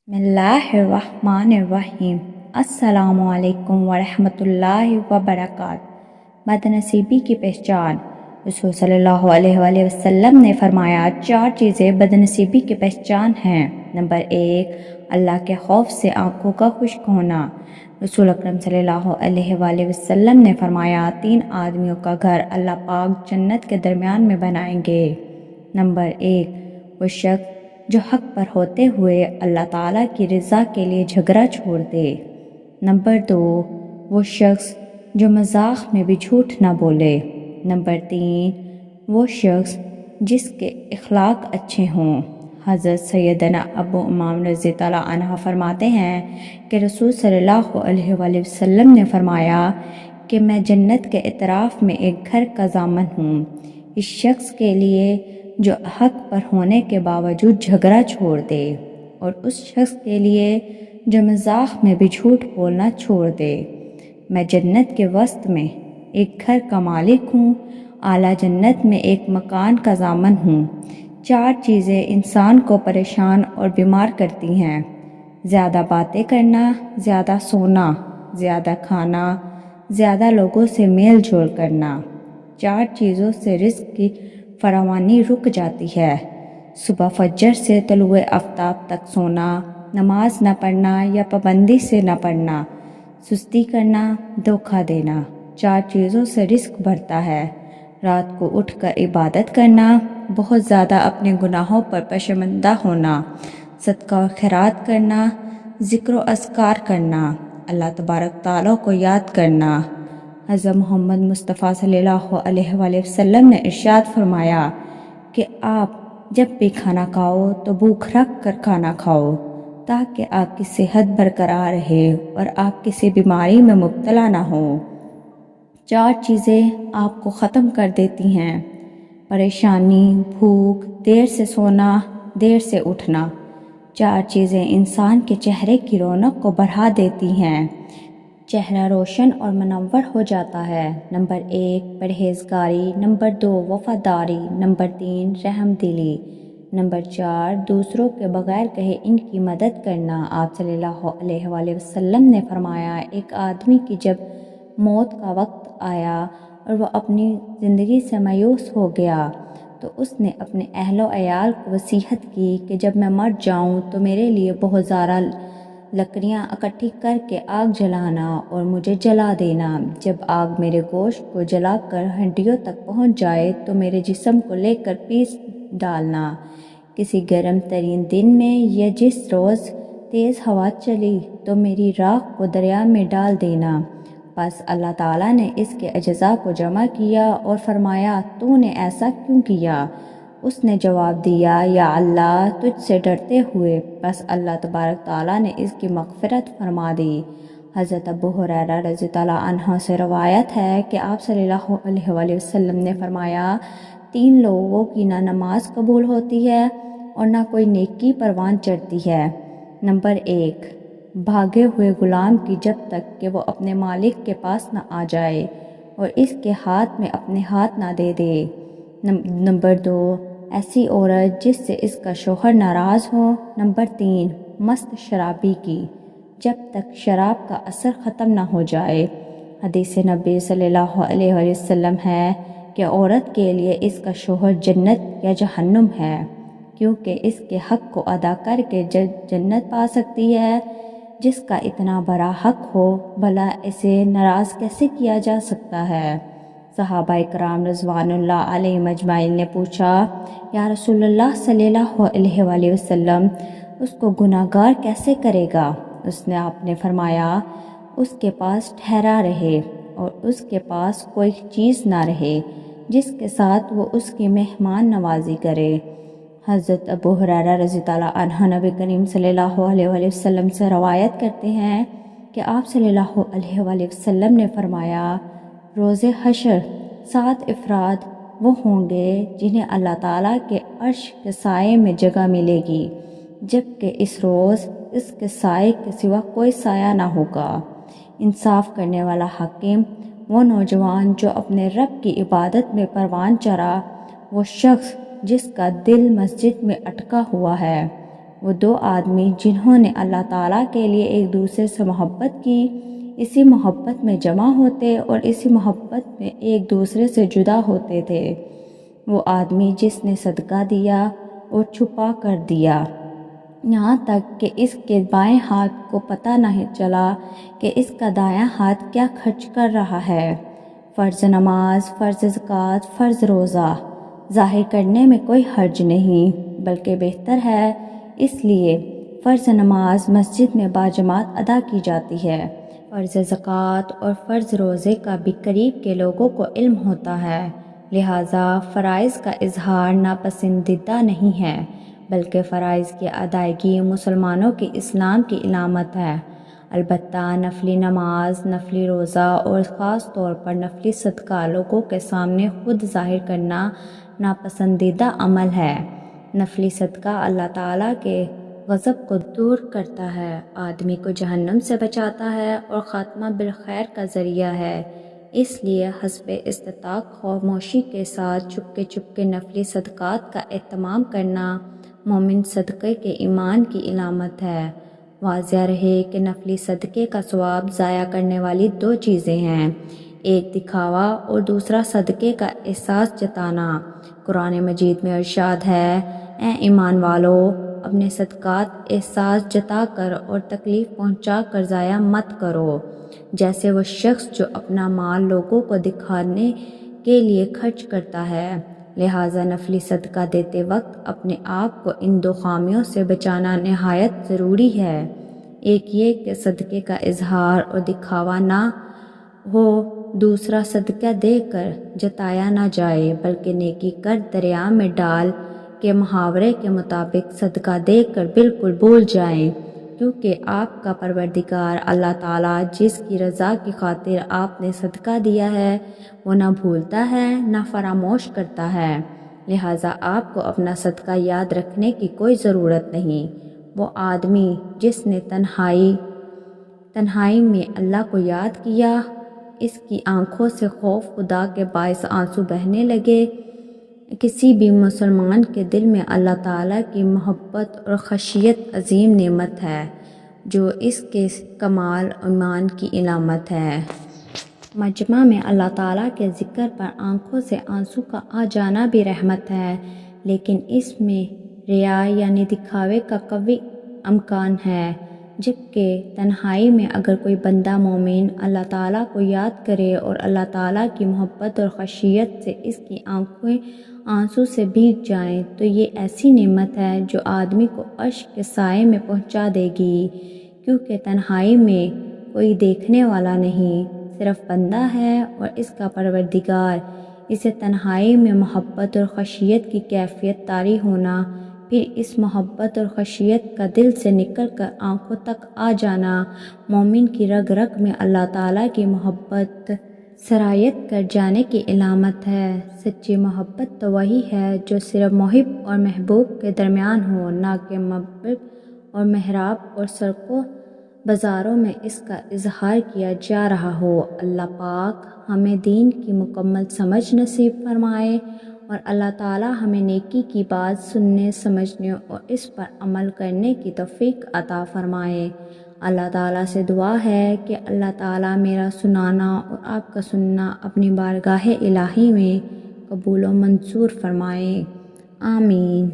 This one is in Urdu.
بسم اللہ الرحمن الرحیم۔ السلام علیکم ورحمۃ اللہ وبرکاتہ۔ بدنصیبی کی پہچان۔ رسول صلی اللہ علیہ وآلہ وسلم نے فرمایا 4 چیزیں بدنصیبی کی پہچان ہیں۔ نمبر 1، اللہ کے خوف سے آنکھوں کا خشک ہونا۔ رسول اکرم صلی اللہ علیہ وآلہ وسلم نے فرمایا 3 آدمیوں کا گھر اللہ پاک جنت کے درمیان میں بنائیں گے۔ نمبر 1، وہ شخص جو حق پر ہوتے ہوئے اللہ تعالیٰ کی رضا کے لیے جھگڑا چھوڑ دے۔ نمبر 2، وہ شخص جو مذاق میں بھی جھوٹ نہ بولے۔ نمبر 3، وہ شخص جس کے اخلاق اچھے ہوں۔ حضرت سیدنا ابو امام رضی اللہ عنہ فرماتے ہیں کہ رسول صلی اللہ علیہ وآلہ وسلم نے فرمایا کہ میں جنت کے اطراف میں ایک گھر کا ضامن ہوں، اس شخص کے لیے جو حق پر ہونے کے باوجود جھگڑا چھوڑ دے، اور اس شخص کے لیے جو مذاق میں بھی جھوٹ بولنا چھوڑ دے۔ میں جنت کے وسط میں ایک گھر کا مالک ہوں، اعلیٰ جنت میں ایک مکان کا ضامن ہوں۔ 4 چیزیں انسان کو پریشان اور بیمار کرتی ہیں: زیادہ باتیں کرنا، زیادہ سونا، زیادہ کھانا، زیادہ لوگوں سے میل جول کرنا۔ 4 چیزوں سے رزق کی فراوانی رک جاتی ہے: صبح فجر سے طلوع آفتاب تک سونا، نماز نہ پڑھنا یا پابندی سے نہ پڑھنا، سستی کرنا، دھوکہ دینا۔ 4 چیزوں سے رزق بڑھتا ہے: رات کو اٹھ کر عبادت کرنا، بہت زیادہ اپنے گناہوں پر پشیماندہ ہونا، صدقہ و خیرات کرنا، ذکر و اذکار کرنا، اللہ تبارک تعالیٰ کو یاد کرنا۔ حضرت محمد مصطفیٰ صلی اللہ علیہ وآلہ وسلم نے ارشاد فرمایا کہ آپ جب بھی کھانا کھاؤ تو بھوک رکھ کر کھانا کھاؤ، تاکہ آپ کی صحت برقرار رہے اور آپ کسی بیماری میں مبتلا نہ ہوں۔ 4 چیزیں آپ کو ختم کر دیتی ہیں: پریشانی، بھوک، دیر سے سونا، دیر سے اٹھنا۔ 4 چیزیں انسان کے چہرے کی رونق کو بڑھا دیتی ہیں، چہرہ روشن اور منور ہو جاتا ہے۔ نمبر 1، پرہیزگاری۔ نمبر 2، وفاداری۔ نمبر 3، رحم دلی۔ نمبر 4، دوسروں کے بغیر کہے ان کی مدد کرنا۔ آپ صلی اللہ علیہ وآلہ وسلم نے فرمایا ایک آدمی کی جب موت کا وقت آیا اور وہ اپنی زندگی سے مایوس ہو گیا تو اس نے اپنے اہل و عیال کو وصیت کی کہ جب میں مر جاؤں تو میرے لیے بہت زیادہ لکڑیاں اکٹھی کر کے آگ جلانا اور مجھے جلا دینا۔ جب آگ میرے گوشت کو جلا کر ہڈیوں تک پہنچ جائے تو میرے جسم کو لے کر پیس ڈالنا کسی گرم ترین دن میں، یا جس روز تیز ہوا چلی تو میری راکھ کو دریا میں ڈال دینا۔ بس اللہ تعالیٰ نے اس کے اجزاء کو جمع کیا اور فرمایا تو نے ایسا کیوں کیا؟ اس نے جواب دیا یا اللہ تجھ سے ڈرتے ہوئے۔ بس اللہ تبارک تعالیٰ نے اس کی مغفرت فرما دی۔ حضرت ابو ہریرہ رضی اللہ عنہ سے روایت ہے کہ آپ صلی اللہ علیہ وآلہ وسلم نے فرمایا 3 لوگوں کی نہ نماز قبول ہوتی ہے اور نہ کوئی نیکی پروان چڑھتی ہے۔ نمبر 1، بھاگے ہوئے غلام کی جب تک کہ وہ اپنے مالک کے پاس نہ آ جائے اور اس کے ہاتھ میں اپنے ہاتھ نہ دے دے۔ نمبر 2، ایسی عورت جس سے اس کا شوہر ناراض ہو۔ نمبر 3، مست شرابی کی جب تک شراب کا اثر ختم نہ ہو جائے۔ حدیث نبی صلی اللہ علیہ وآلہ وسلم ہے کہ عورت کے لیے اس کا شوہر جنت یا جہنم ہے، کیونکہ اس کے حق کو ادا کر کے جنت پا سکتی ہے۔ جس کا اتنا بڑا حق ہو بھلا اسے ناراض کیسے کیا جا سکتا ہے؟ صحابہ کرام رضوان اللہ علیہم اجمعین نے پوچھا یا رسول اللہ صلی اللہ علیہ وآلہ وسلم اس کو گناہ گار کیسے کرے گا؟ آپ نے فرمایا اس کے پاس ٹھہرا رہے اور اس کے پاس کوئی چیز نہ رہے جس کے ساتھ وہ اس کی مہمان نوازی کرے۔ حضرت ابو ہریرہ رضی اللہ عنہ نبی کریم صلی اللہ علیہ وآلہ وسلم سے روایت کرتے ہیں کہ آپ صلی اللہ علیہ وآلہ وسلم نے فرمایا روز حشر 7 افراد وہ ہوں گے جنہیں اللہ تعالیٰ کے عرش کے سائے میں جگہ ملے گی، جبکہ اس روز اس کے سائے کے سوا کوئی سایہ نہ ہوگا۔ انصاف کرنے والا حاکم، وہ نوجوان جو اپنے رب کی عبادت میں پروان چڑھا، وہ شخص جس کا دل مسجد میں اٹکا ہوا ہے، وہ دو آدمی جنہوں نے اللہ تعالیٰ کے لیے ایک دوسرے سے محبت کی، اسی محبت میں جمع ہوتے اور اسی محبت میں ایک دوسرے سے جدا ہوتے تھے۔ وہ آدمی جس نے صدقہ دیا اور چھپا کر دیا، یہاں تک کہ اس کے بائیں ہاتھ کو پتہ نہیں چلا کہ اس کا دایاں ہاتھ کیا خرچ کر رہا ہے۔ فرض نماز، فرض زکوٰۃ، فرض روزہ ظاہر کرنے میں کوئی حرج نہیں، بلکہ بہتر ہے، اس لیے فرض نماز مسجد میں باجماعت ادا کی جاتی ہے۔ فرض زکوٰۃ اور فرض روزے کا بھی قریب کے لوگوں کو علم ہوتا ہے، لہٰذا فرائض کا اظہار ناپسندیدہ نہیں ہے، بلکہ فرائض کی ادائیگی مسلمانوں کے اسلام کی علامت ہے۔ البتہ نفلی نماز، نفلی روزہ اور خاص طور پر نفلی صدقہ لوگوں کے سامنے خود ظاہر کرنا ناپسندیدہ عمل ہے۔ نفلی صدقہ اللہ تعالیٰ کے غضب کو دور کرتا ہے، آدمی کو جہنم سے بچاتا ہے اور خاتمہ بالخیر کا ذریعہ ہے۔ اس لیے حسب استطاعت خاموشی کے ساتھ چپکے نفلی صدقات کا اہتمام کرنا مومن صدقے کے ایمان کی علامت ہے۔ واضح رہے کہ نفلی صدقے کا ثواب ضائع کرنے والی دو چیزیں ہیں، ایک دکھاوا اور دوسرا صدقے کا احساس جتانا۔ قرآن مجید میں ارشاد ہے، اے ایمان والو، اپنے صدقات احساس جتا کر اور تکلیف پہنچا کر ضائع مت کرو، جیسے وہ شخص جو اپنا مال لوگوں کو دکھانے کے لیے خرچ کرتا ہے۔ لہٰذا نفلی صدقہ دیتے وقت اپنے آپ کو ان دو خامیوں سے بچانا نہایت ضروری ہے، ایک یہ کہ صدقے کا اظہار اور دکھاوا نہ ہو، دوسرا صدقہ دے کر جتایا نہ جائے بلکہ نیکی کر دریا میں ڈال کے محاورے کے مطابق صدقہ دے کر بالکل بھول جائیں، کیونکہ آپ کا پروردگار اللہ تعالیٰ جس کی رضا کی خاطر آپ نے صدقہ دیا ہے وہ نہ بھولتا ہے نہ فراموش کرتا ہے۔ لہٰذا آپ کو اپنا صدقہ یاد رکھنے کی کوئی ضرورت نہیں۔ وہ آدمی جس نے تنہائی میں اللہ کو یاد کیا، اس کی آنکھوں سے خوف خدا کے باعث آنسو بہنے لگے۔ کسی بھی مسلمان کے دل میں اللہ تعالیٰ کی محبت اور خشیت عظیم نعمت ہے، جو اس کے کمال ایمان کی علامت ہے۔ مجمع میں اللہ تعالیٰ کے ذکر پر آنکھوں سے آنسو کا آ جانا بھی رحمت ہے، لیکن اس میں ریا یعنی دکھاوے کا قوی امکان ہے، جبکہ تنہائی میں اگر کوئی بندہ مومن اللہ تعالیٰ کو یاد کرے اور اللہ تعالیٰ کی محبت اور خشیت سے اس کی آنکھیں آنسو سے بھیگ جائیں تو یہ ایسی نعمت ہے جو آدمی کو عرش کے سائے میں پہنچا دے گی، کیونکہ تنہائی میں کوئی دیکھنے والا نہیں، صرف بندہ ہے اور اس کا پروردگار۔ اسے تنہائی میں محبت اور خشیت کی کیفیت طاری ہونا، پھر اس محبت اور خشیت کا دل سے نکل کر آنکھوں تک آ جانا مومن کی رگ رگ میں اللہ تعالیٰ کی محبت سرایت کر جانے کی علامت ہے۔ سچی محبت تو وہی ہے جو صرف محب اور محبوب کے درمیان ہو، نہ کہ ممبر اور محراب اور سڑکوں بازاروں میں اس کا اظہار کیا جا رہا ہو۔ اللہ پاک ہمیں دین کی مکمل سمجھ نصیب فرمائے اور اللہ تعالی ہمیں نیکی کی بات سننے، سمجھنے اور اس پر عمل کرنے کی توفیق عطا فرمائے۔ اللہ تعالیٰ سے دعا ہے کہ اللہ تعالیٰ میرا سنانا اور آپ کا سننا اپنی بارگاہ الہی میں قبول و منظور فرمائے، آمین۔